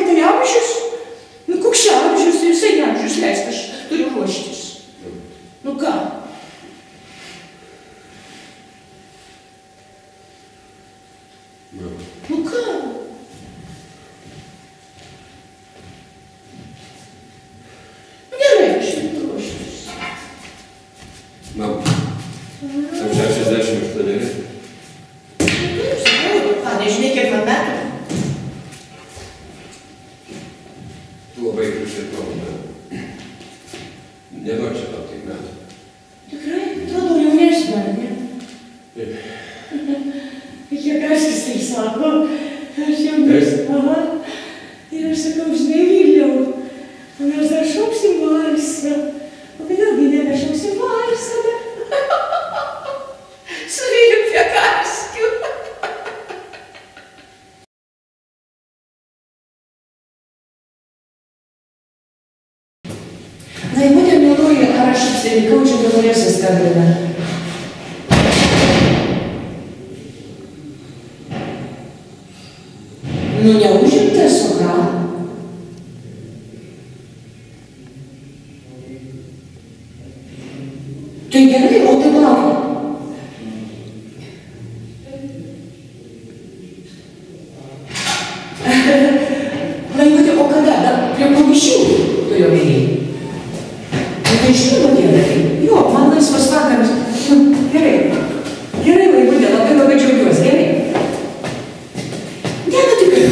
tai amžius. Nu, koks amžius, tai visai amžius leist, aš turiu ruoštis. Nu ką? Nu ką? Nu gerai, aš turiu ruoštis. Mam, tam 68. Nežinai, kiek man metų? Tu labai kriušiai tavo metų. Nenori čia tau tiek metų. Tikrai? Atrodo jaunesnė, ne? Kiek aš tai sako, aš jaunesnė. Aha. Ir aš sakau, žinai, Viliau, mes dar šauksim valsą. O kodėlgi nebešauksim valsą? Su Viliu Piekarskiu. Laimutė, mieloji, ar aš apsilikau, čia Doloresa skambina? Nu, neužimtas, o ką? Tai gerai, o tai laukia. Laimutė, o kada? Dar prie pamišių tu jau minėjai. Tai žinoma gerai. Jo, man laisvas vakaras. Gerai. Gerai, Laimutė, labai džiaugiuosi. Gerai. Ne, bet tikrai.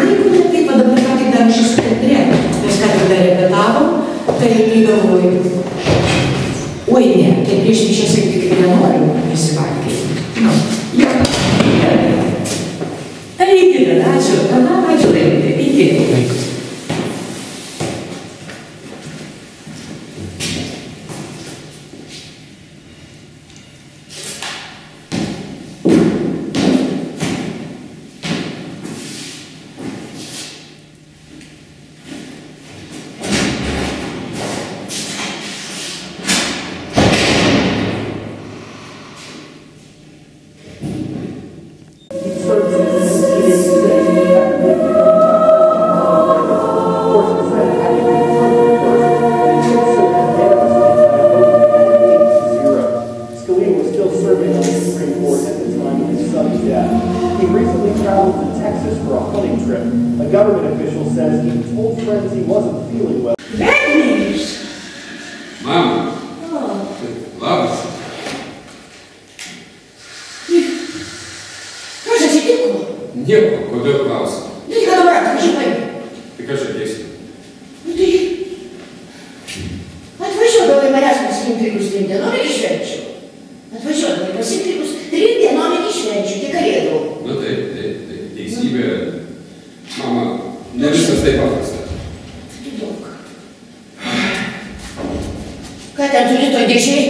Jeigu ne taip, dabar ką tik dar šis teatre. Mes ką tik dar repetavom, tai galvoju. Oi, ne, tai prieš mišias tik nenoriu įsivalgyti. Nu, jo. Tai iki tada, ačiū. Ačiū, Laimutė. Iki. Nieko, kodėl klausi? Tai ką dabar, atvažiuoji? Tai ką žadėsi? Nu tai... Atvažiuodavai manęs pasiimtrikus 3 dienom iki švenčių. Atvažiuodavai pasiimtrikus 3 dienom iki švenčių, tik kalėdų. Nu taip, teisybė. Mama, ne viskas taip paprasta. Tai daug. Ką ten turi toj dėžiai?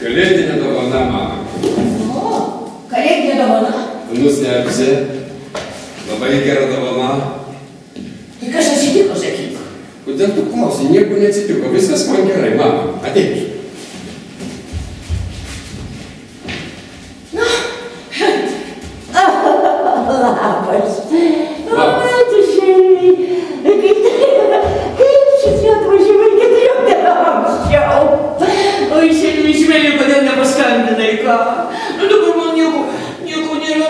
Kalėdinė dovana, mama. O, kalėdinė dovana? Nustebsi. Labai gera dovana. Tai kas atsitiko, sakyk? Kodėl tu klausi? Nieko neatsitiko. Viskas man gerai, mama. Ateik. Na. Labas. Oi, tu šeimiai. Kaip šitie atvažiavai 4 dienom anksčiau? Oi, šeimiai, kodėl nepaskambinai, ką? Nu, dabar man nieko nėra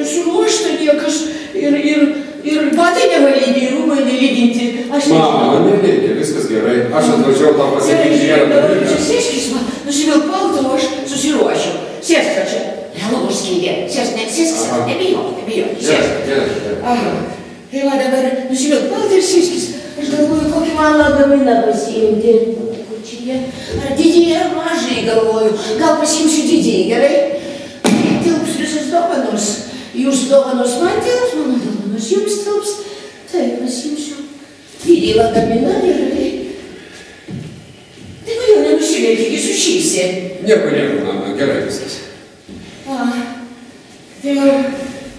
suruošta niekas ir batai nevalyti, ir rūbai nelyginti. Mama, nereikia, viskas gerai. Aš atvažiavau tau pasakyti gerą dalyką. Čia sėskis man, nusivilk paltą, o aš susiruošiu. Sėsk čia. Realu skydė. Sėsk, nebijok. Sėsk. Aha. Tai va dabar nusivilk paltą ir sėskis. Aš galvoju, kokį man lagaminą pasiimti. Kočyje. Ar didįjį ar mažai galvoju. Gal pasiimsiu didįjį, gerai? Tilps visos dovanos. Jūsų dovanos man tilps, mano dovanos jums tilps. Taip, pasiimsiu didįjį lagaminą, gerai. Tai kodėl nenusivilk, iki sušysi? Nieko, mama, gerai viskas. Tai jau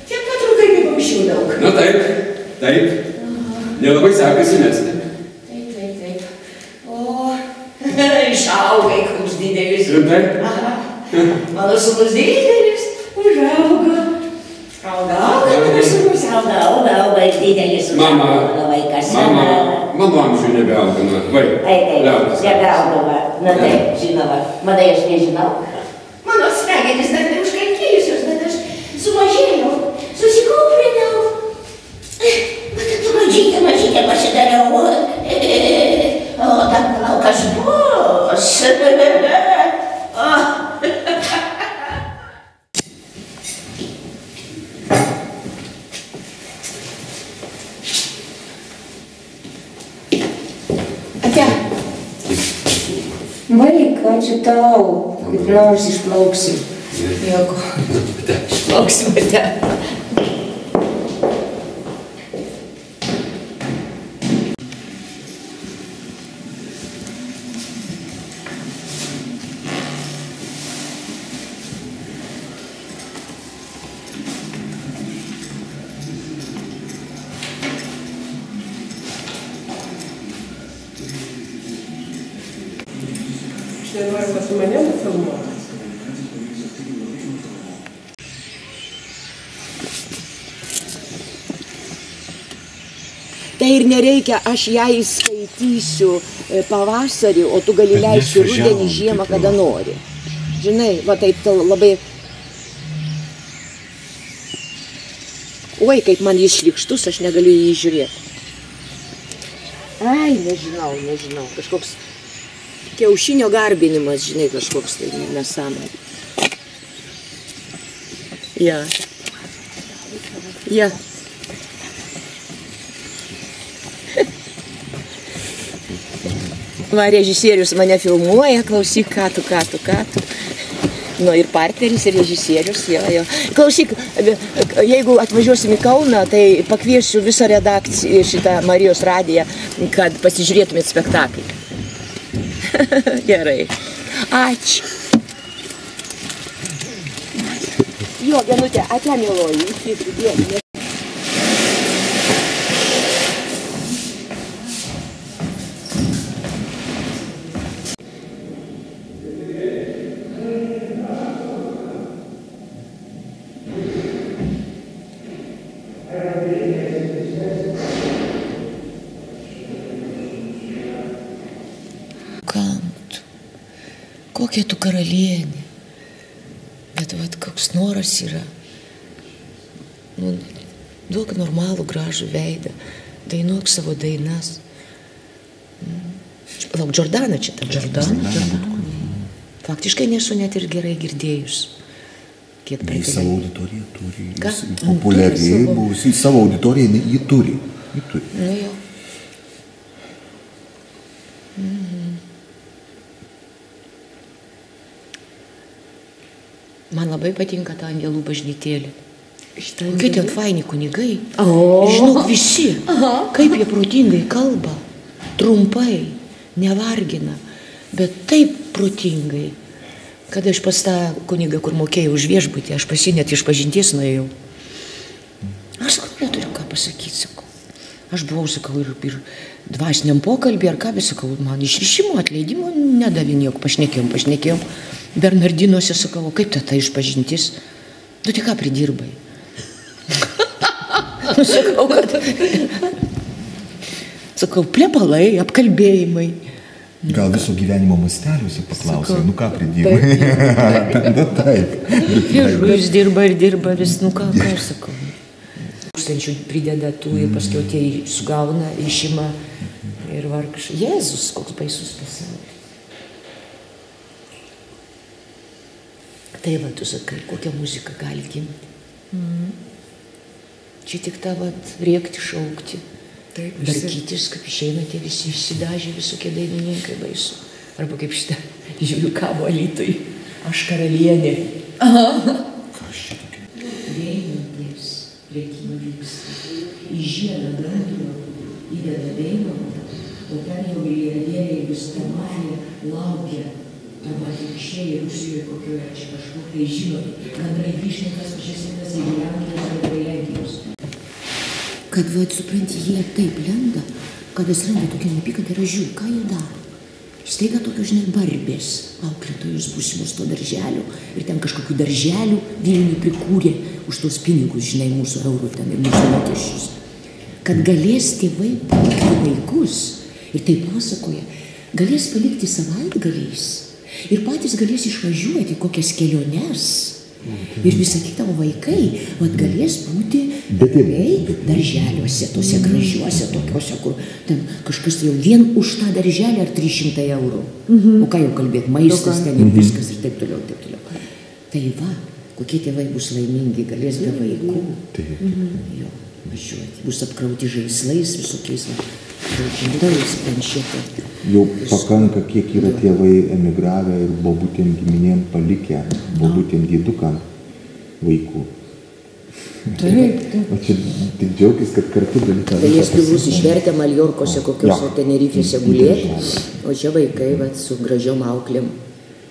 tiek patrukai kaip anksčiau daug. Na taip. Nelabai sekasi mesti. Taip. O, išaugai, koks didelis. Rimtai? Aha. Mano sūnus didelis, užaugo. Auga, mano sūnus auga, didelis vaikas. Mano amžiui nebeaugina. Taip, nebeaugama. Na taip, žinoma. Manai, aš nežinau. Mano smegenys dar neužkalkėjusios, bet aš sumažėjau, susikūprinau. Mažytė pasidariau. O dar palauk, kas bus. Ate. Vaik, ačiū tau. Kaip nors išplauksim. Nieko. Išplauksim, ate. Noriu pas mane nufilmuoti. Tai ir nereikia, aš ją įskaitysiu pavasarį, o tu gali leisti rudenį, žiemą, kada nori. Žinai, va taip labai... Oi, kaip man jis šlykštus, aš negaliu jį žiūrėti. Ai, nežinau, kažkoks... Kiaušinio garbinimas, žinai, kažkoks tai nesąmonė. Ja. Va, režisierius mane filmuoja, klausyk, ką tu. Nu, ir partneris, ir režisierius, jo. Klausyk, jeigu atvažiuosim į Kauną, tai pakviesiu visą redakciją, šitą Marijos radiją, kad pasižiūrėtumėt spektaklį. Gerai. Ačiū. Jo, Genutė, ate, mieloji, įsidėdė. Kokia tu karalienė, bet vat koks noras yra. Nu, duok normalų gražų veidą, dainuok savo dainas. Lauk, Džordana čia ta. Džordana. Faktiškai nesu net ir gerai girdėjus. Jis savo auditoriją turi. Populiariai buvusi, savo auditoriją jį turi. Nu jau. Man labai patinka ta angelų bažnytėlė. Kokie ten faini kunigai. Žinok, visi. Kaip jie protingai kalba. Trumpai, nevargina. Bet taip protingai. Kada aš pas tą kunigą, kur mokėjau už viešbutį, aš pas jį net iš pažinties nuėjau. Aš sakau, neturiu ką pasakyti, sakau. Aš buvau, sakau, ir dvasiniam pokalbį, ar ką, bet sakau, man išrišimo, atleidimo nedavė nieko. Pašnekėjom. Bernardinuose sakau, kaip ta išpažintis? Tu tik ką pridirbai? Sakau, kad... Sakau, plepalai, apkalbėjimai. Gal viso gyvenimo masteliuose paklausai, nu ką pridirbai? Taip. Jis dirba vis, nu ką aš sakau. Tūkstančių prideda tų ir paskiau tie sugauna, išima ir vargš. Jėzus, koks baisus pasaulis. Tai va, tu sakai, kokią muziką gali gimti. Čia tik tą vat rėkti, šaukti, darkytis, kaip išeina tie visi išsidažę visokie dainininkai baisu. Arba kaip šitą, žiūriu kabo Alytui, aš karalienė. Kas čia tokia? Vėjantės, rėkimą vyksta, į žiedą grandino, įdeda dainomą, o ten jau milijardieriai vis tamarė, laukia. Arba atlikščiai Rusijoje kokioje čia kažkokiai žinomi. Gandrai Vyšnikas pačiasinas į Lenkijos arba Lenkijos. Kad, va, supranti, jie taip lenda, kad atsiranda tokia nepykanta ir aš žiūriu, ką jie daro. Staiga tokios, žinai, barbės auklėtojus būsimus to darželio ir ten kažkokių darželių Vilniui prikūrė už tos pinigus, žinai, mūsų eurų ten ir mūsų mokesčius. kad galės tėvai palikti vaikus, ir tai pasakoja, galės palikti savaitgaliais ir patys galės išvažiuoti kokias keliones. Ir visą kitą vaikai galės būti darželiuose, tose gražiuose, tokiuose, kur ten kažkas jau vien už tą darželį ar 300 eurų. O ką jau kalbėti, maistas ten ir viskas ir taip toliau, taip toliau. Tai va, kokie tėvai bus laimingi, galės be vaikų. Jo, važiuoti, bus apkrauti žaislais visokiais, daugais planšetė. Jau pakanka, kiek yra tėvai emigravę ir bobutėm giminėm palikę, bobutėm dėdukam vaikų. Taip. O čia tik džiaugis, kad kartu gali tą Tai jis bus išvertę Maljorkose, kokiuose Tenerifėse gulėti, o čia vaikai su gražiom auklėm.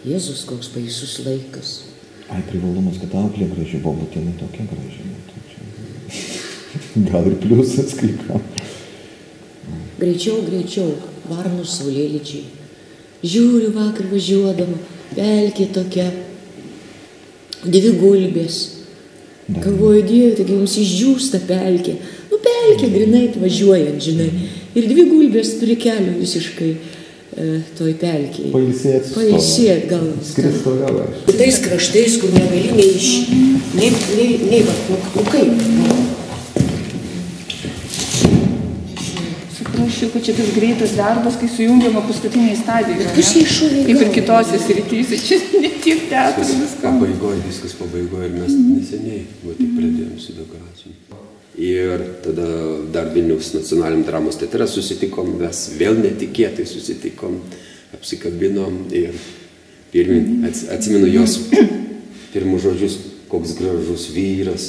Jėzus, koks baisus laikas. Ai, privalumas, kad auklė graži, bobutė ne tokia graži. Gal ir pliusas kai kam. Greičiau, varnų saulėlydžiai. Žiūriu vakar važiuodama, pelkė tokia, 2 gulbės. Galvoju, Dieve, taigi jums išdžiūsta pelkė. Nu, pelkė grinai važiuojant, žinai. Ir 2 gulbės prie kelių visiškai toj pelkėje. Pailsėt gal. Skris toliau aš. Tais kraštais, kur negali nei kaip. Suprasčiau, kad čia tas greitas darbas, kai sujungiama paskutiniai stadijoje. Kas jie šūviai? Kaip ir kitose srityse, čia ne tiek teatras viską. Viskas pabaigoje ir mes neseniai tik pradėjom su dekoracijom. Ir tada dar Vilniaus nacionaliniam dramos teatre susitikom, mes vėl netikėtai susitikom, apsikabinom ir atsimenu jos pirmus žodžius, koks gražus vyras.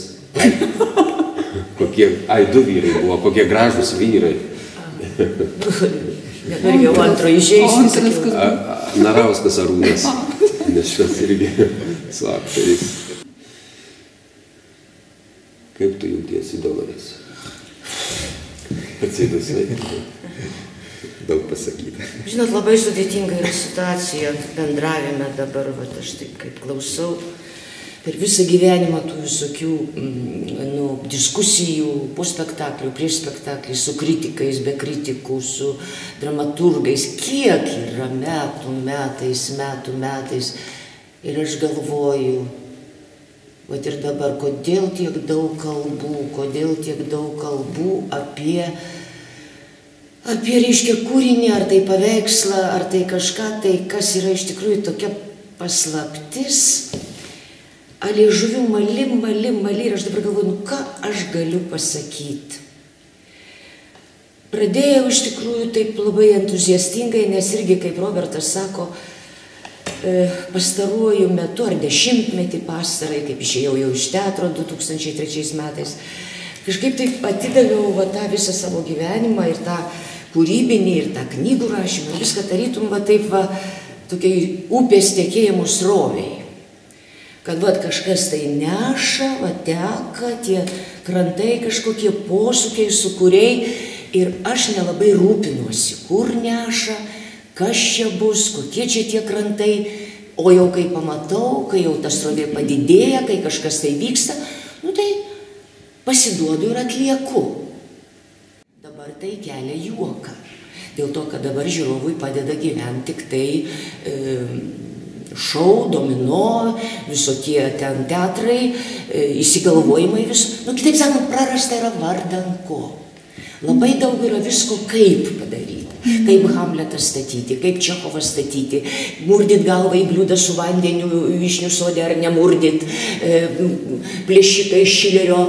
Kokie, 2 vyrai buvo, kokie gražus vyrai. Dabar jau antro išeis. Narauskas Arūnas, nes šitas irgi su aktoriais. Kaip tu jautiesi Dolores? Atsėdus vaikai. Daug pasakyti. Žinot, labai sudėtinga yra situacija bendravime dabar, aš taip kaip klausau. Per visą gyvenimą tų visokių diskusijų po spektaklių, prieš spektaklį, su kritikais, be kritikų, su dramaturgais. Kiek yra metų metais. Ir aš galvoju, ir dabar, kodėl tiek daug kalbų apie reiškia kūrinį, ar tai paveikslą, ar tai kažką, tai kas yra iš tikrųjų tokia paslaptis. Liežuvių mali, ir aš dabar galvoju, ką aš galiu pasakyti. Pradėjau iš tikrųjų taip labai entuziastingai, nes irgi, kaip Robertas sako, pastaruoju metu, ar 10-metį pastarai, kaip išėjau jau iš teatro 2003 metais, kažkaip taip atidaviau tą visą savo gyvenimą ir tą kūrybinį, ir tą knygų rašymą, viską tarytum tokiai upės tekėjimų sroviai. Kad kažkas tai neša, teka, tie krantai kažkokie posūkiai, sukūriai, ir aš nelabai rūpinuosi, kur neša, kas čia bus, kokie čia tie krantai, o jau kai pamatau, kai jau ta srovė padidėja, kai kažkas tai vyksta, tai pasiduodu ir atlieku. Dabar tai kelia juoką, dėl to, kad dabar žiūrovui padeda gyventi tik tai šou, domino, visokie ten teatrai, įsigalvojimai kitaip sakant, prarasta yra vardan ko. Labai daug yra visko kaip padaryti. Kaip Hamletą statyti, kaip Čechovą statyti, murdyt galvą į bliūdą su vandeniu Vyšnių sode ar nemurdyt, plėšikai Šilerio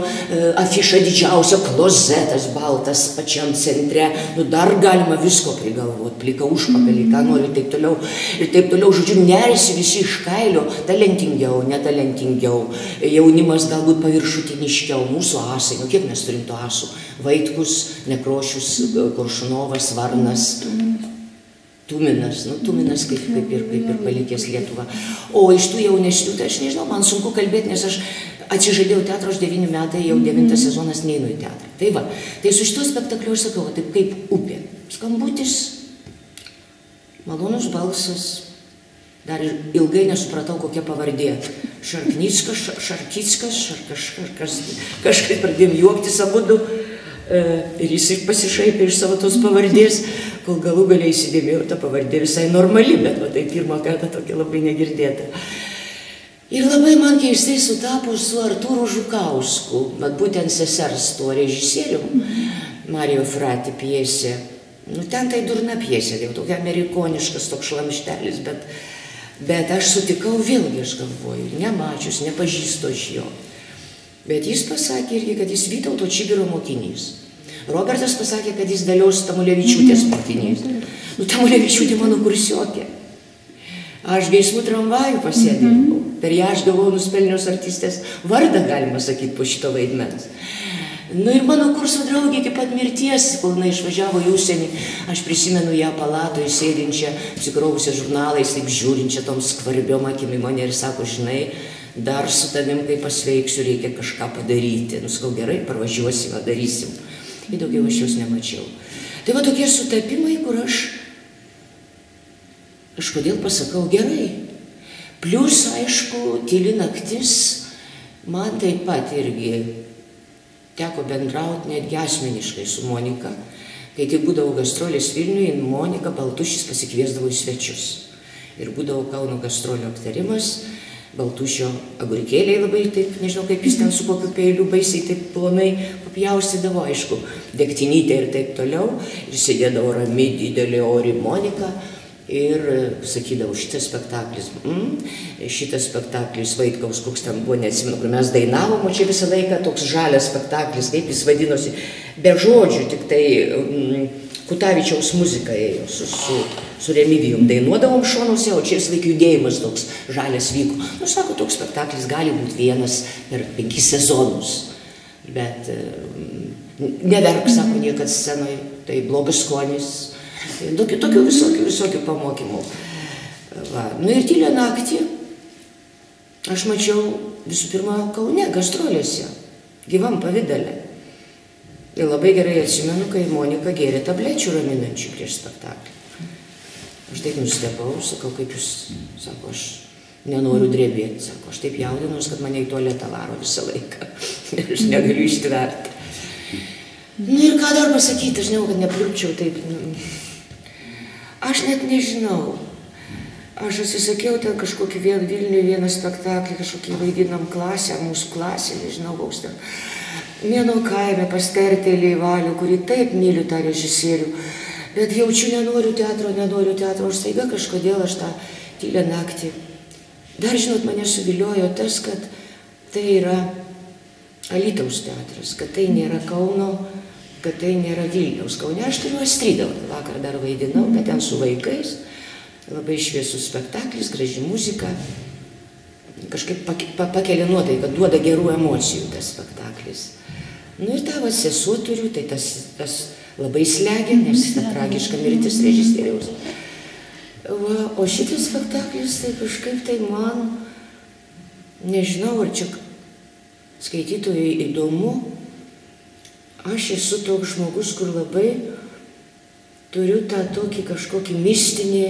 afiša didžiausia, klozetas baltas pačiam centre, dar galima visko prigalvot, plika užpakalį, ką nori, taip toliau. Ir taip toliau, žodžiu, nerisi visi iš kailio, talentingiau, netalentingiau, jaunimas galbūt paviršutiniškiau, mūsų asai, kiek mes turim to asų, Vaitkus, Nekrošius, Koršunovas, Varnas, Tuminas, Tuminas kaip ir palikęs Lietuvą. O iš tų jaunesnių, tai aš nežinau, man sunku kalbėti, nes aš atsižadėjau teatro, aš 9 metai, jau 9 sezonas neinu į teatrą. Tai va, tai su šituo spektakliu aš sakau, taip kaip upė. Skambutis, malonus balsas, dar ir ilgai nesupratau, kokia pavardė. Šarknickas, kažkaip pradėjom juoktis abudu. Ir jis pasišaipė iš savo tos pavardės, kol galų galiai įsidėmėjau, ta pavardė visai normali, bet va, tai pirmą kartą tokia labai negirdėta. Ir labai man keistai sutapo su Artūru Žukausku, bet būtent sesers tuo režisierium, Mario Frati pjesė. Nu, ten tai durna pjesė, jau tokia amerikoniškas toks šlamštelis, bet aš sutikau vėlgi, aš galvoju, nemačius, nepažįstu aš jo. Bet jis pasakė irgi, kad jis Vytauto Čibiro mokinys. Robertas pasakė, kad jis Dalios Tamulevičiūtės mokinys. Nu, Tamulevičiūtė mano kursiokė. Aš Geismų tramvajų pasėdėjau. Per ją aš gavau nuspelnios artistės vardą, galima sakyti, po šito vaidmens. Nu ir mano kurso draugė iki pat mirties, kol jinai išvažiavo į užsienį, aš prisimenu ją palatoje sėdinčią, apsikrovusią žurnalais, taip žiūrinčią tom skvarbiom akimi mane ir sako, žinai, dar su tavim, kai pasveiksiu, reikia kažką padaryti. Nu, sakau, gerai, parvažiuosim, darysim. Ir daugiau aš jos nemačiau. Tai va tokie sutapimai, kur aš kažkodėl pasakau gerai. Plius, aišku, Tyli naktis man taip pat irgi teko bendrauti netgi asmeniškai su Monika. Kai tik būdavo gastrolės Vilniuje, Monika Baltušis pasikviesdavo į svečius. Ir būdavo Kauno gastrolio aptarimas, Baltušio agurkėliai labai taip, nežinau kaip jis ten su kokiu peiliu baisiai taip plonai papjaustydavo, aišku, degtinytė ir taip toliau. Ir sėdėdavo rami, didelė ori Monika ir sakydavo, šitas spektaklis Vaitkaus, koks ten buvo, neatsimenu, kur mes dainavom, o čia visą laiką toks žalias spektaklis, kaip jis vadinosi, be žodžių, tik tai Kutavičiaus muzika ėjo, su Remigijum dainuodavom šonuose, o čia vis laik judėjimas toks žalias vyko. Nu, sako, toks spektaklis gali būti vienas per 5 sezonus, bet neverk, sako, niekad scenoje, tai blogas skonis, tokių visokių pamokymų. Va. Nu ir Tylią naktį aš mačiau visų pirma Kaune, gastrolėse, gyvam pavidale. Ir labai gerai atsimenu, kai Monika gėrė tablečių raminančių prieš spektaklį. Aš taip nustebau, sakau, kaip jūs, sako, aš nenoriu drebėti, sako, aš taip jaudinus, kad mane į tualetą varo visą laiką. Ir aš negaliu ištverti. Nu ir ką dar pasakyti, aš nežinau, kad nepliupčiau taip. Aš net nežinau. Aš atsisakiau ten kažkokį Vilniuje vieną spektaklį, kažkokį vaidinam klasę, mūsų klasę, nežinau, koks ten. Mėno kaime pas Tertelį Valių, kurį taip myliu tą režisierių, bet jaučiu, nenoriu teatro, aš staiga kažkodėl aš tą Tylią naktį. Dar, žinot, mane suviliojo tas, kad tai yra Alytaus teatras, kad tai nėra Kauno, kad tai nėra Vilniaus. Kaune aš turiu Astridą, vakar dar vaidinau, bet ten su vaikais, labai šviesus spektaklis, graži muzika, kažkaip pakelia nuotaiką, duoda gerų emocijų tas spektaklis. Nu ir tą sesuo turiu, tai tas labai slegia, nes ta tragiška mirtis režisieriaus. O šitas spektaklis, tai kažkaip tai man, nežinau, ar čia skaitytojai įdomu, aš esu toks žmogus, kur labai turiu tą tokį kažkokį mistinį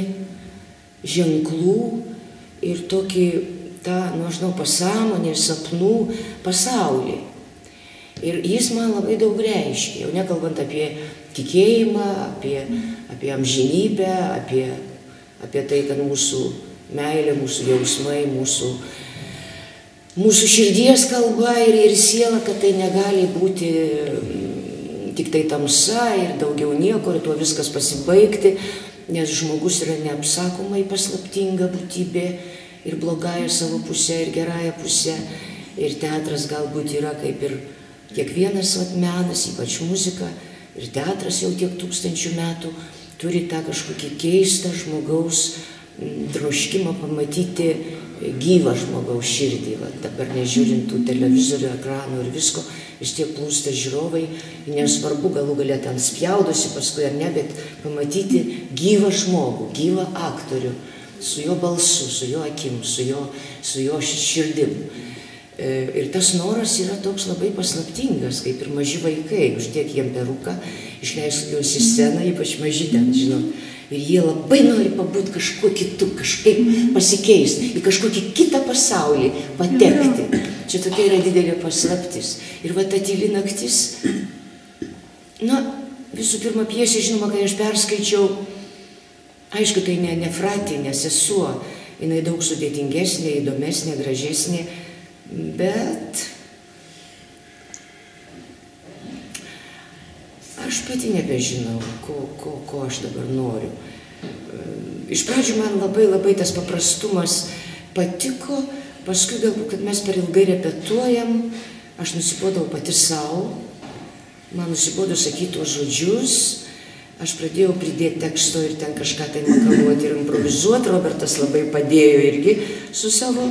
ženklų ir tokį tą, nu, aš žinau, pasąmonę ir sapnų pasaulį. Ir jis man labai daug reiškia, jau nekalbant apie tikėjimą, apie amžinybę, apie tai, kad mūsų meilė, mūsų jausmai, mūsų širdies kalba ir siela, kad tai negali būti tik tai tamsa ir daugiau nieko, ir tuo viskas pasibaigti, nes žmogus yra neapsakomai paslaptinga būtybė ir blogąją savo pusę, ir gerąją pusę, ir teatras galbūt yra kaip ir kiekvienas menas, ypač muzika, ir teatras jau tiek tūkstančių metų turi tą kažkokį keistą žmogaus troškimą pamatyti gyvą žmogaus širdį. Va, dabar nežiūrint tų televizorių, ekranų ir visko, vis tiek plūsta žiūrovai, nesvarbu, galų galia ten spjaudosi paskui ar ne, bet pamatyti gyvą žmogų, gyvą aktorių, su jo balsu, su jo akim, su jo širdim. Ir tas noras yra toks labai paslaptingas, kaip ir maži vaikai, uždėk jiem peruką, išleisk juos į sceną, ypač maži ten, žinot. Ir jie labai nori pabūti kažkuo kitu, kažkaip pasikeisti, į kažkokį kitą pasaulį patekti. Čia tokia yra didelė paslaptis. Ir va ta Tyli naktis, Na, visų pirma, pjesė, žinoma, kai aš perskaičiau, aišku, tai ne fratė, ne sesuo, jinai daug sudėtingesnė, įdomesnė, gražesnė, bet aš pati nebežinau, ko aš dabar noriu. Iš pradžių man labai tas paprastumas patiko, paskui galbūt, kad mes per ilgai repetuojam, aš nusibodau pati savo, man nusibodo sakyti tuos žodžius, aš pradėjau pridėti teksto ir ten kažką tai makaluoti ir improvizuoti, Robertas labai padėjo irgi su savo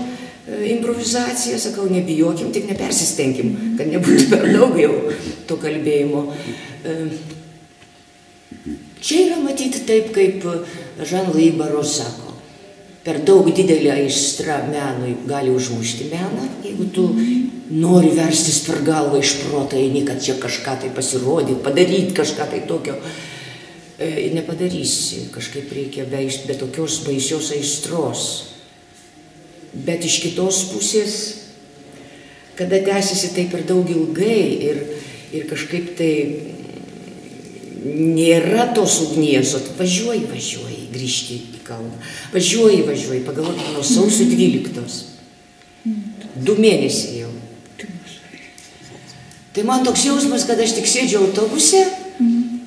improvizacija, sakau, nebijokim, tik nepersistengim, kad nebūtų per daug jau to kalbėjimo. Čia yra matyti taip, kaip Jean-Louis Barrault sako, per daug didelė aistra menui gali užmušti meną, jeigu tu nori verstis per galvą iš proto, eini, kad čia kažką tai pasirodyti, padaryti kažką tai tokio, nepadarysi, kažkaip reikia be tokios baisios aistros. Bet iš kitos pusės, kada tęsiasi tai per daug ilgai ir kažkaip tai nėra tos ugnies, o važiuoji, grįžti į kalną. Važiuoji, pagalvoti nuo sausio 12. 2 mėnesiai jau. Tai man toks jausmas, kad aš tik sėdžiu autobuse,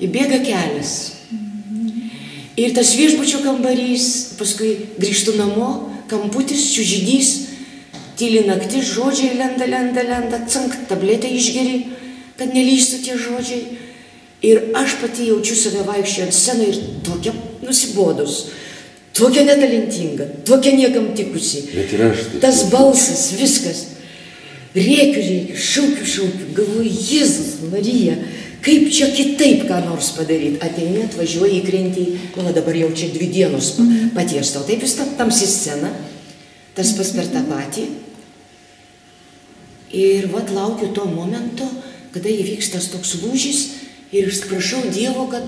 įbėga kelias. Ir tas viešbučio kambarys, paskui grįžtu namo, kamputis, čiužinys, tyli naktis, žodžiai lenda, cank, tabletę išgeri, kad nelystų tie žodžiai. Ir aš pati jaučiu save vaikščiant sceną ir tokia nusibodus, tokia netalentinga, tokia niekam tikusi. Bet ir aš. Tas balsas, viskas. Rėkiu, šaukiu, galvoju, Jėzus, Marija, kaip čia kitaip ką nors padaryti. Ateini, atvažiuoji, įkrenti, nu, dabar jau čia 2 dienos paties tau. Taip vis tamsi scena, tas pas per tą patį. Ir vat laukiu to momento, kada įvyks tas toks lūžis ir prašau Dievo, kad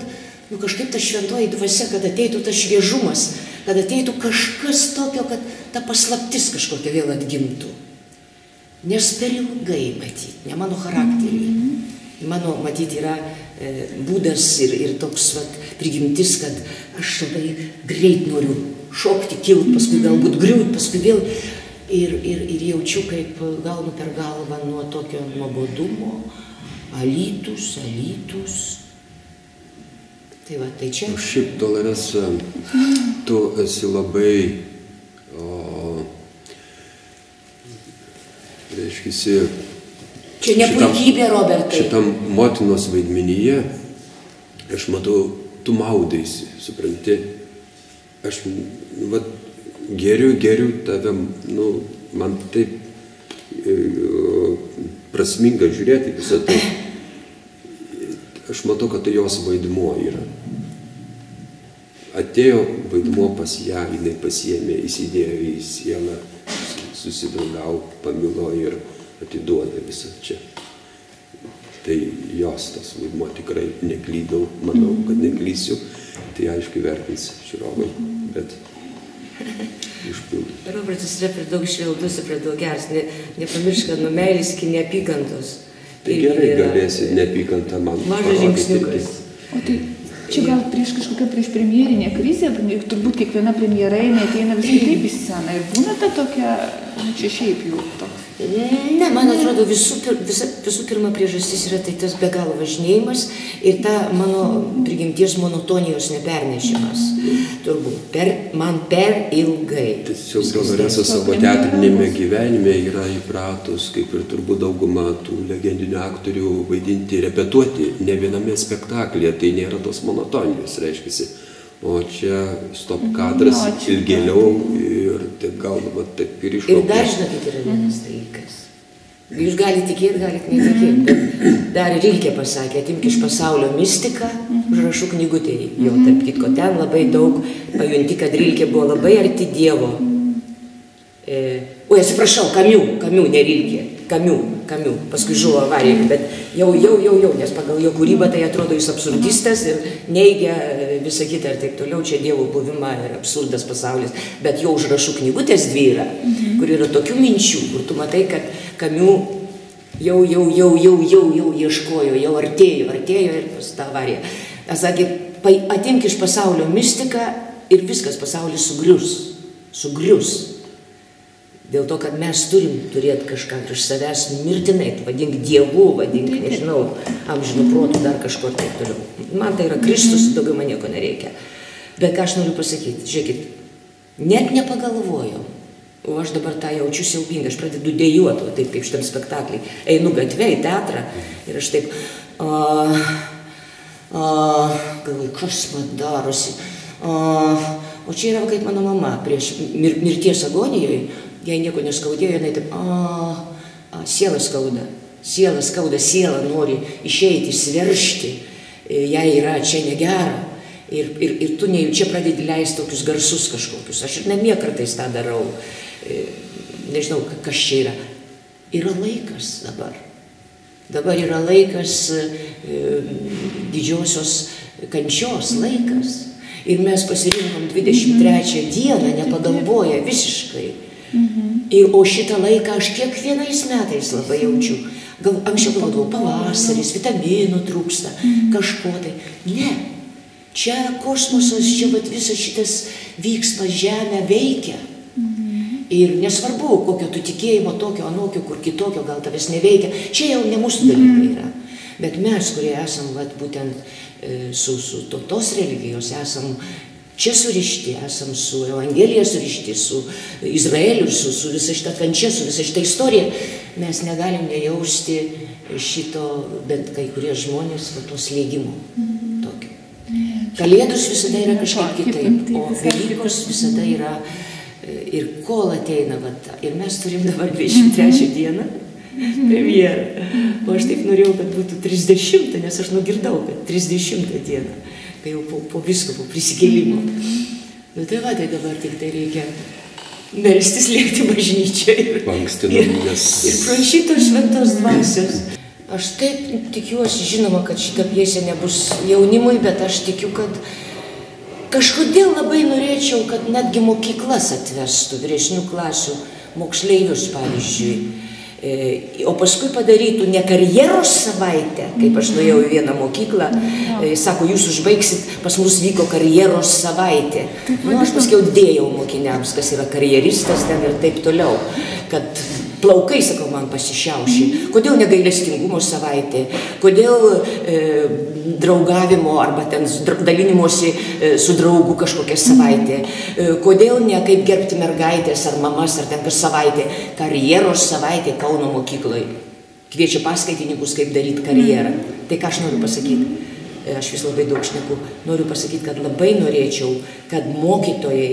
kažkaip ta šventoji dvasia, kad ateitų tas šviežumas, kad ateitų kažkas tokio, kad ta paslaptis kažkokia vėl atgimtų. Nes per ilgai matyti, ne mano charakteriui. Mano, matyti, yra būdas ir toks prigimtis, kad aš labai greit noriu šokti, kilt, paskui galbūt griūt, paskui vėl. Ir jaučiu, kaip gaunu per galvą nuo tokio nuobodumo, alytus. Tai va, tai čia. Šiaip, Dolores, tu esi labai, reiškiasi, čia ne puikybė, Robertai. Šitam motinos vaidmenyje, aš matau, tu maudaisi, supranti. Aš, geriu tave, man taip prasminga žiūrėti visą tai. Aš matau, kad tai jos vaidmuo yra. Atėjo vaidmuo pas ją, jinai pasiėmė, įsidėjo į sielą, susidraugavo, pamilo ir atiduoda visą čia. Tai jos tas vaidmuo, tikrai neklydau, manau, kad neklysiu, tai aiškiai vertins žiūrovai, bet išpildau. Robertas yra per daug švelnus ir per daug geras, nepamiršk, kad nuo meilės iki neapykantos. Tai gerai galėsi neapykantą man mažas žingsniukas. O tai čia gal prieš premjerinę krizę, turbūt kiekviena premjera ateina vis kitaip į sceną ir būna ta tokia, čia šiaip jau toks. Ne, man atrodo, visų pirma priežastis yra tai tas be galo važinėjimas ir ta mano prigimties monotonijos nepernešimas. Turbūt man per ilgai. Tiesiog Doloresa savo teatrinėme gyvenime yra įpratus, kaip ir turbūt dauguma tų legendinių aktorių, vaidinti, repetuoti ne viename spektaklyje, tai nėra tos monotonijos, reiškiasi. O čia stop kadras ilgėliau ir taip gaunama taip ir iššokti. Ir dar žinokit yra vienas dalykas. Jūs galite tikėti, galite netikėti, bet dar Rilkė pasakė, atimk iš pasaulio mistiką, užrašų knygutėje. Jau tarp kitko, ten labai daug pajunti, kad Rilkė buvo labai arti Dievo. Oi, atsiprašau, Kamiu, ne Rilkė. Kamiu, paskui žuvo avarijoje, bet jau, nes pagal jo kūrybą tai atrodo jis absurdistas ir neigia visą kitą ir taip toliau, čia Dievo buvimą ir absurdas pasaulis, bet jo užrašų knygutės 2 yra, kur yra tokių minčių, kur tu matai, kad Kamiu jau ieškojo, jau artėjo ir pas tą avariją. Sakė, atimk iš pasaulio mistiką ir viskas pasaulis sugrius. Dėl to, kad mes turim turėti kažką iš savęs mirtinai, vadink Dievu, vadink, nežinau, amžinu protu, dar kažko ir taip toliau. Man tai yra Kristus, daugiau man nieko nereikia. Bet ką aš noriu pasakyti, žiūrėkit, net nepagalvojau, o aš dabar tą jaučiu siaubingai, aš pradedu dejuoti, taip kaip šitam spektaklį, einu gatvę į teatrą ir aš taip, galvoju, kas man darosi, o čia yra kaip mano mama prieš mirties agonijoje, jai nieko neskaudėjo, jinai taip, siela skauda, siela nori išeiti, išsiveržti, jai yra čia negera. Ir tu nejučia pradedi leisti tokius garsus kažkokius. Aš ir namie kartais tą darau. Nežinau, kas čia yra. Yra laikas dabar. Dabar yra laikas didžiosios kančios laikas. Ir mes pasirinkom 23 dieną, nepagalvoję visiškai. O šitą laiką aš kiekvienais metais labai jaučiu. Anksčiau galvodavau, pavasaris, vitaminų trūksta, kažko tai. Ne. Čia kosmosas, čia visas šitas vyksmas žemė veikia. Ir nesvarbu, kokio tu tikėjimo, tokio, anokio, kur kitokio, gal tavęs neveikia. Čia jau ne mūsų dalykai yra. Bet mes, kurie esam būtent su tos religijos, esam čia surišti, esam su Evangelija surišti, su Izraeliu, su visa šita kančia, su visa šita istorija, mes negalim nejausti šito, bent kai kurie žmonės, to slėgimo tokio. Kalėdos visada yra kažkaip kitaip, o Velykos visada yra ir kol ateina, ir mes turim dabar 23 dieną premjerą, o aš taip norėjau, kad būtų 30, nes aš nugirdau, kad 30 dieną, kai jau po visko, po prisikėlimo. Nu tai tai dabar tik tai reikia melstis, liekti bažnyčią ir prašyti tos šventos dvasios. Aš taip tikiuosi, žinoma, kad šita pjesė nebus jaunimui, bet aš tikiu, kad kažkodėl labai norėčiau, kad netgi mokyklas atvestų, vyresnių klasių moksleivius, pavyzdžiui. O paskui padarytų ne karjeros savaitę, kaip aš nuėjau į vieną mokyklą, sako, jūs užbaigsit, pas mus vyko karjeros savaitė. Nu, aš paskiau dėjau mokiniams, kas yra karjeristas ten ir taip toliau, kad plaukai, sakau, man pasišiauši. Kodėl negailestingumo savaitė? Kodėl draugavimo arba ten dalinimosi su draugu kažkokia savaitė? Kodėl ne kaip gerbti mergaitės ar mamas ar ten kas savaitė? Karjeros savaitė Kauno mokykloje. Kviečia paskaitininkus, kaip daryti karjerą. Tai ką aš noriu pasakyti? Aš vis labai daug šneku. Noriu pasakyti, kad labai norėčiau, kad mokytojai,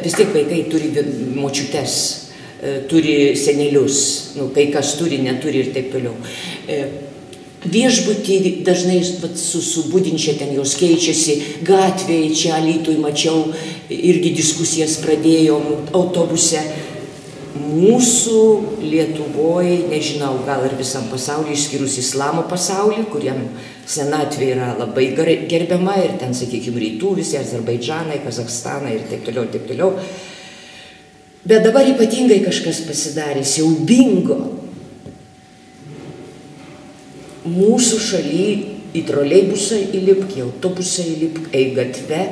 vis tiek vaikai turi močiutes, turi senelius, kai kas turi, neturi ir taip toliau. Viešbutį dažnai su budinčia ten jos keičiasi, gatvėje čia Alytui mačiau, irgi diskusijas pradėjom autobuse. Mūsų Lietuvoje, nežinau, gal ir visam pasaulyje, išskyrus islamo pasaulį, kuriam senatvė yra labai gerbiama ir ten, sakykime, rytų visi, Azerbaidžanai, Kazakstanai ir taip toliau. Bet dabar ypatingai kažkas pasidarė siaubingo. Mūsų šaly į troleibusą įlipk, į autobusą įlipk, į gatvę,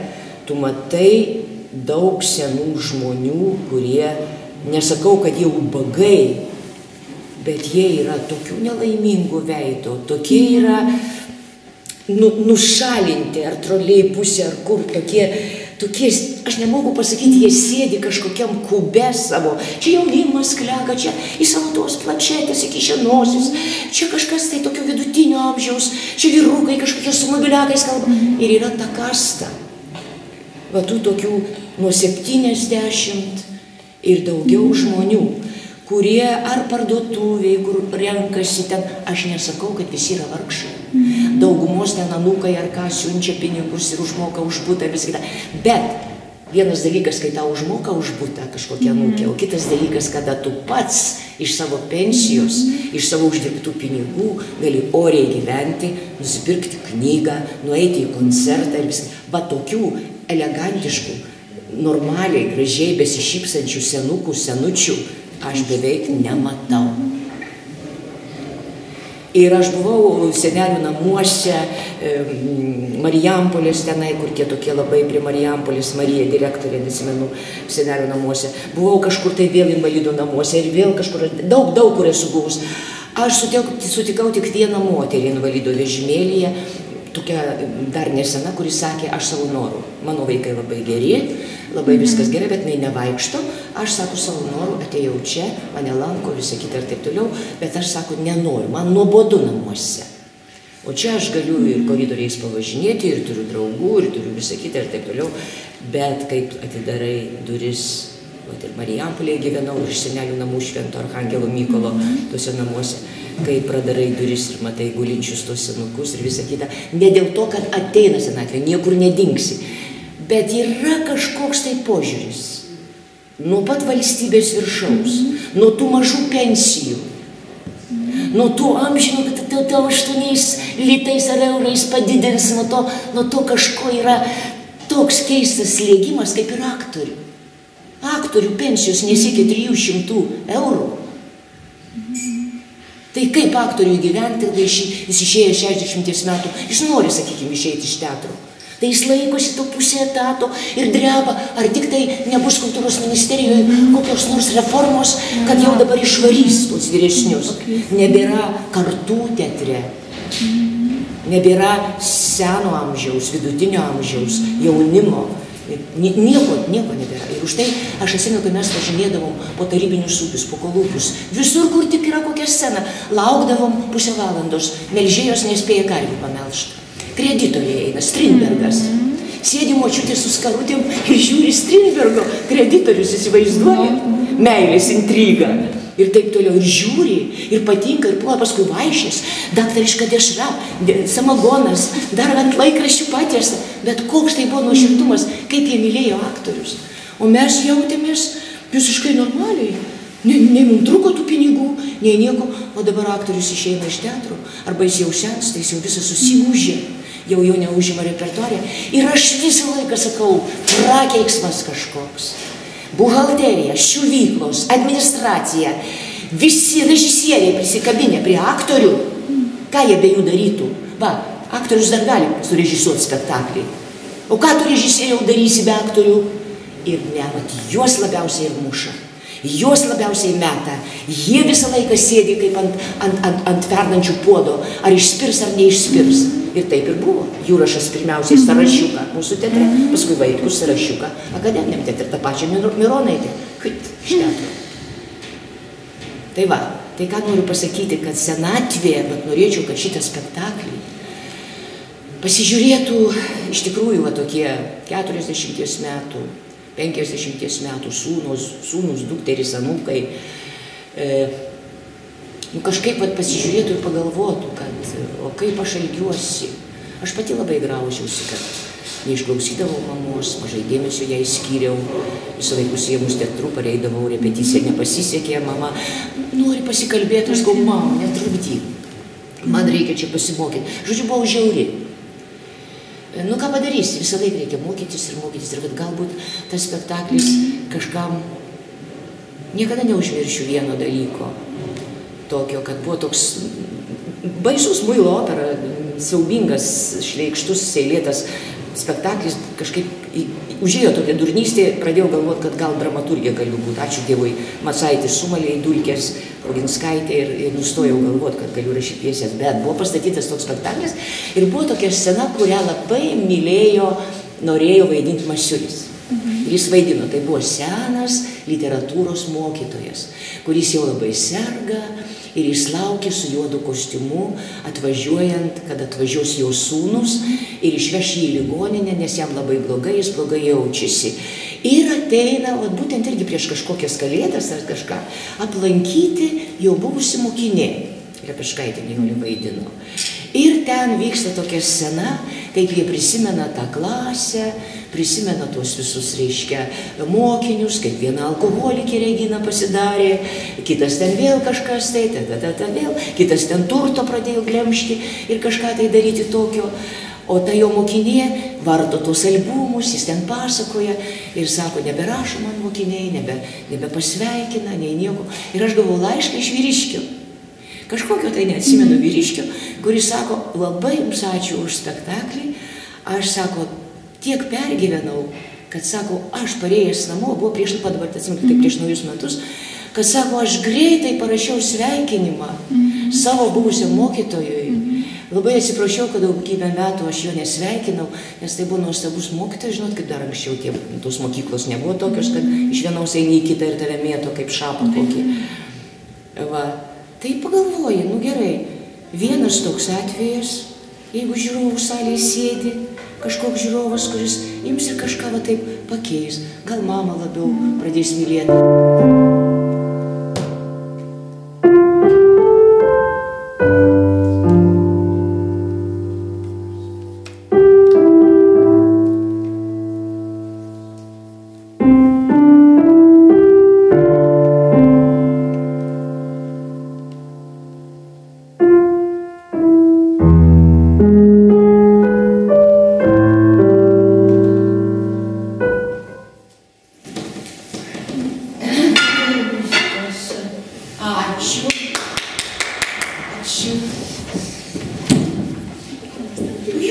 tu matai daug senų žmonių, kurie, nesakau, kad jie ubagai, bet jie yra tokių nelaimingų veidų, tokie yra nušalinti, ar troleibuse, ar kur, tokie, aš nemogu pasakyti, jie sėdi kažkokiam kube savo, čia jaunimas klega, čia į savo tos planšetės, įkišę nosis, čia kažkas tai tokio vidutinio amžiaus, čia vyrukai kažkokie su mobiliakais kalba, ir yra ta kasta. Va tų tokių nuo 70 ir daugiau žmonių, kurie ar parduotuviai, kur renkasi ten, aš nesakau, kad visi yra vargšai. Daugumos ten anūkai ar ką siunčia pinigus ir užmoka už butą ir visą kitą. Bet vienas dalykas, kai tau užmoka už butą kažkokia anūkė, o kitas dalykas, kada tu pats iš savo pensijos, iš savo uždirbtų pinigų gali oriai gyventi, nusipirkti knygą, nueiti į koncertą ir visą. Va tokių elegantiškų, normaliai, gražiai besišypsančių senukų, senučių aš beveik nematau. Ir aš buvau senelių namuose, Marijampolės tenai, kur tie tokie labai prie Marijampolės, Marija direktorė, nesimenu, senelių namuose. Buvau kažkur tai vėl invalidų namuose ir vėl kažkur, daug kur esu buvus. Aš sutikau tik vieną moterį invalido vežimėlyje, tokia dar nesena, kuris sakė, aš savo noru. Mano vaikai labai geri, labai viskas gerai, bet jinai nevaikšto. Aš, sako, savo noru atėjau čia, mane lanko, visą kitą ir taip toliau, bet aš, sako, nenoriu, man nuobodu namuose. O čia aš galiu ir koridoriais pavažinėti, ir turiu draugų, ir turiu visą kitą ir taip toliau, bet kaip atidarai duris, ir Marijampolėje gyvenau, ir senelių namų Švento Archangelo Mykolo tuose namuose, kai pradarai duris ir matai gulinčius tos senukus ir visą kitą, ne dėl to, kad ateina senatvė, niekur nedingsi, bet yra kažkoks tai požiūris, nuo pat valstybės viršaus, nuo tų mažų pensijų, nuo tų amžinų, kad tau 8 litais ar eurais padidins, nuo to kažko yra toks keistas slėgimas, kaip ir aktorių. Aktorių pensijos nesiekia 300 eurų. Tai kaip aktoriui gyventi, kai jis išėjo 60 metų, jis nori, sakykime, išeiti iš teatro. Tai jis laikosi to pusę etato ir dreba, ar tik tai nebus kultūros ministerijoje kokios nors reformos, kad jau dabar išvarys tuos vyresnius. Nebėra kartų teatre, nebėra seno amžiaus, vidutinio amžiaus, jaunimo. Nieko nebėra. Ir už tai aš atsimenu, kai mes važinėdavom po tarybinius ūkius, po kolūkius, visur, kur tik yra kokia scena, laukdavom pusę valandos, melžėjos nespėja karvių pamelžti. Kreditoriai eina, Strindbergas. Sėdi močiutė su skarutėm ir žiūri Strindbergo kreditorius, įsivaizduoja, meilės intriga. Ir taip toliau, ir žiūri, ir patinka, ir puola paskui vaišės, daktariška dešra, samagonas, dar ant laikraščių patiesa. Bet koks tai buvo nuoširdumas, kaip jie mylėjo aktorius. O mes jautėmės visiškai normaliai. Nei mums truko tų pinigų, nei nieko. O dabar aktorius išeina iš teatro, arba jis jau sensta, jis jau visą susiūžė, jau neužima repertuarę. Ir aš visą laiką sakau, prakeiksmas kažkoks. Buhalterija, šiuvyklos, administracija, visi režisieriai prisikabinę prie aktorių, ką jie be jų darytų? Va, aktorius dar gali surežisuoti spektaklį. O ką tu režisieriau darysi be aktorių? Ir ne, vat, juos labiausiai ir muša, juos labiausiai meta, jie visą laiką sėdi kaip ant verdančių puodo, ar išspirs ar neišspirs. Ir taip ir buvo. Jurašas pirmiausiai Sarašiuką mūsų teatre, paskui Vaitkus Sarašiuką akademiniam teatre, tą pačią Mironaitę, iš teatro. Tai va, tai ką noriu pasakyti, kad senatvė, bet norėčiau, kad šitą spektaklį pasižiūrėtų iš tikrųjų va tokie 40 metų, 50 metų sūnus, dukteris, anūkai, kažkaip pasižiūrėtų ir pagalvotų, kad o kaip aš elgiuosi. Aš pati labai graužiausi, kad neišklausydavau mamos, mažai dėmesio jai skyriau, visą laiką užsiėmus teatru, pareidavau repeticiją, nepasisekė, mama nori pasikalbėti, aš galvoju, mama, netrukdyk, man reikia čia pasimokyti. Žodžiu, buvau žiauri. Nu, ką padarysi, visą laiką reikia mokytis, ir galbūt tas spektaklis kažkam, niekada neužmiršiu vieno dalyko, tokio, kad buvo toks baisus muilo opera, siaubingas, šleikštus, seilėtas spektaklis, kažkaip užėjo tokia durnystė, pradėjau galvoti, kad gal dramaturgija galiu būti. Ačiū Dievui, Macaitis sumalė, Dulkės, Roginskaitė ir nustojau galvoti, kad galiu rašyti pjesės, bet buvo pastatytas toks spektaklis ir buvo tokia scena, kurią labai norėjo vaidinti Masiulis. Ir jis vaidino, tai buvo senas literatūros mokytojas, kuris jau labai serga ir jis laukė su juodu kostiumu, atvažiuojant, kad atvažiuos jo sūnus ir išveš jį į ligoninę, nes jam labai blogai, jis blogai jaučiasi. Ir ateina, būtent irgi prieš kažkokias kalėdas ar kažką, aplankyti jo buvusi mokinė. Repeškaitė Nijolė vaidino. Ir ten vyksta tokia scena, kaip jie prisimena tą klasę, prisimena tuos visus, reiškia, mokinius, kaip viena alkoholikė Regina pasidarė, kitas ten vėl kažkas tai, vėl, kitas ten turto pradėjo glemšti ir kažką tai daryti tokio. O ta jo mokinė varto tos albumus, jis ten pasakoja ir sako, neberašo man mokiniai, nebepasveikina, nei nieko. Ir aš gavau laišką iš vyriškio, kažkokio tai neatsimenu vyriškio, kuris sako, labai jums ačiū už spektaklį, aš sako, tiek pergyvenau, kad sako, aš parėjęs namo, buvo prieš pat dabar, atsimenu, tai prieš naujus metus, kad sako, aš greitai parašiau sveikinimą savo buvusiam mokytojui. Labai atsiprašiau, kad daugybę metų aš jo nesveikinau, nes tai buvo nuostabus mokytojas, žinot, kaip dar anksčiau tos mokyklos nebuvo tokios, kad iš vienos eini į kitą ir tave mėto kaip šapą kokį. Va, tai pagalvoji, nu gerai, vienas toks atvejas, jeigu žiūrovų salėje sėdi, kažkoks žiūrovas, kuris ims ir kažką va taip pakeis, gal mama labiau pradės mylėti.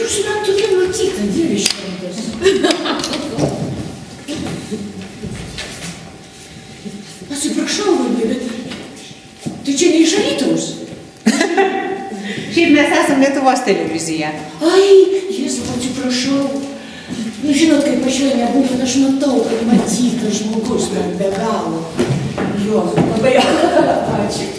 Jūs man tokia matyta, dieviškantas. Atsiprašau, bet tai čia ne iš Alytaus. Šiaip mes esam Lietuvos televizija. Ai, Jėzau, atsiprašau. Nu, žinot, kaip aš jo nebūtent, aš matau, kad matytas žmogus man be galo. Jo, labai ačiū.